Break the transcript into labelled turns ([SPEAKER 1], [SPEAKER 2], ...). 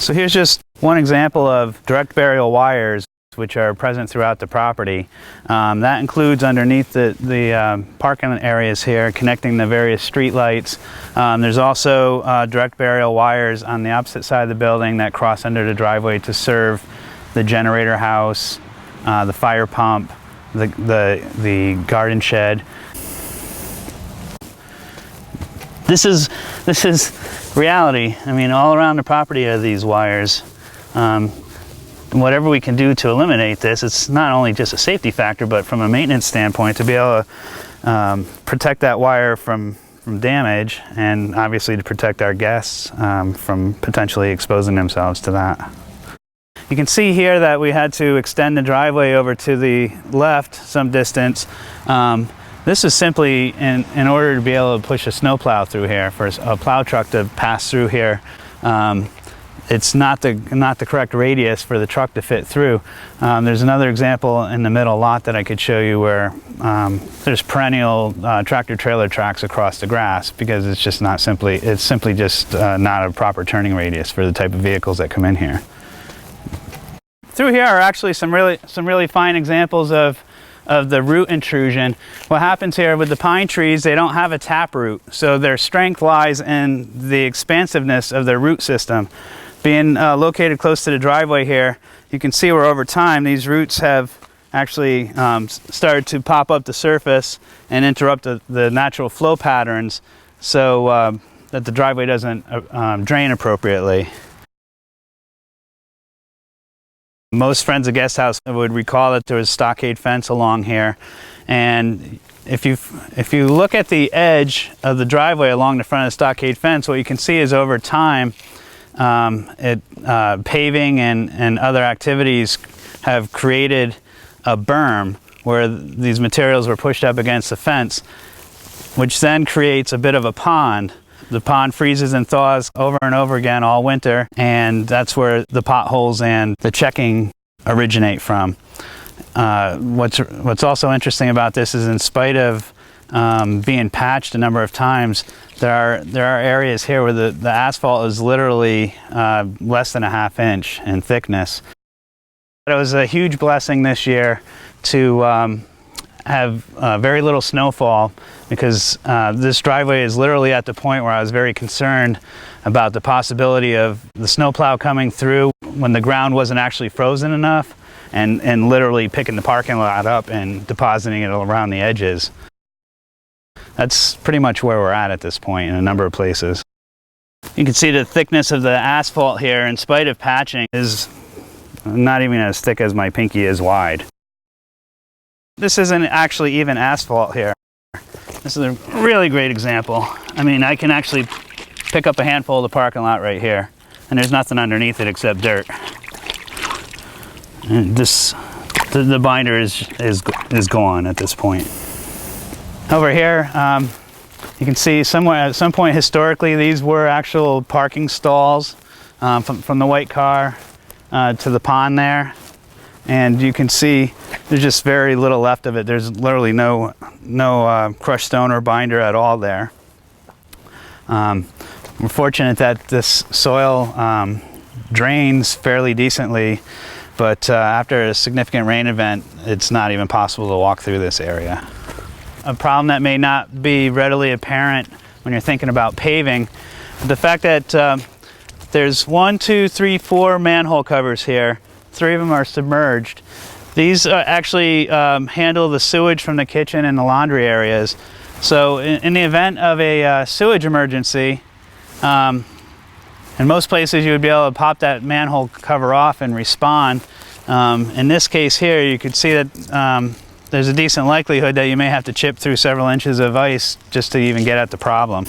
[SPEAKER 1] So here's just one example of direct burial wires which are present throughout the property. That includes underneath the parking areas here, connecting the various street lights. There's also direct burial wires on the opposite side of the building that cross under the driveway to serve the generator house, the fire pump, the garden shed. This is reality. I mean, all around the property are these wires. Whatever we can do to eliminate this, it's not only just a safety factor, but from a maintenance standpoint, to be able to protect that wire from damage, and obviously to protect our guests from potentially exposing themselves to that. You can see here that we had to extend the driveway over to the left some distance. This is simply in order to be able to push a snowplow through here, for a plow truck to pass through here. It's not the correct radius for the truck to fit through. There's another example in the middle lot that I could show you where there's perennial tractor trailer tracks across the grass, because it's simply just not a proper turning radius for the type of vehicles that come in here. Through here are actually some really fine examples of the root intrusion. What happens here with the pine trees, they don't have a taproot, so their strength lies in the expansiveness of their root system. Being located close to the driveway here, you can see where over time these roots have actually started to pop up the surface and interrupt the natural flow patterns, so that the driveway doesn't drain appropriately. Most friends of guest house would recall that there was a stockade fence along here, and if you look at the edge of the driveway along the front of the stockade fence, what you can see is over time paving and other activities have created a berm where these materials were pushed up against the fence, which then creates a bit of a pond. The pond freezes and thaws over and over again all winter, and that's where the potholes and the checking originate from. What's also interesting about this is, in spite of being patched a number of times, there are areas here where the asphalt is literally less than a ½ inch in thickness. It was a huge blessing this year to have very little snowfall, because this driveway is literally at the point where I was very concerned about the possibility of the snowplow coming through when the ground wasn't actually frozen enough, and literally picking the parking lot up and depositing it around the edges. That's pretty much where we're at this point in a number of places. You can see the thickness of the asphalt here, in spite of patching, is not even as thick as my pinky is wide. This isn't actually even asphalt here. This is a really great example. I mean, I can actually pick up a handful of the parking lot right here, and there's nothing underneath it except dirt. And the binder is gone at this point. Over here, you can see somewhere at some point historically these were actual parking stalls from the white car to the pond there, and you can see there's just very little left of it. There's literally no crushed stone or binder at all there. We're fortunate that this soil drains fairly decently, but after a significant rain event, it's not even possible to walk through this area. A problem that may not be readily apparent when you're thinking about paving, the fact that there's 1, 2, 3, 4 manhole covers here. 3 of them are submerged. These actually handle the sewage from the kitchen and the laundry areas. So in the event of a sewage emergency, in most places you would be able to pop that manhole cover off and respond. In this case here, you could see that there's a decent likelihood that you may have to chip through several inches of ice just to even get at the problem.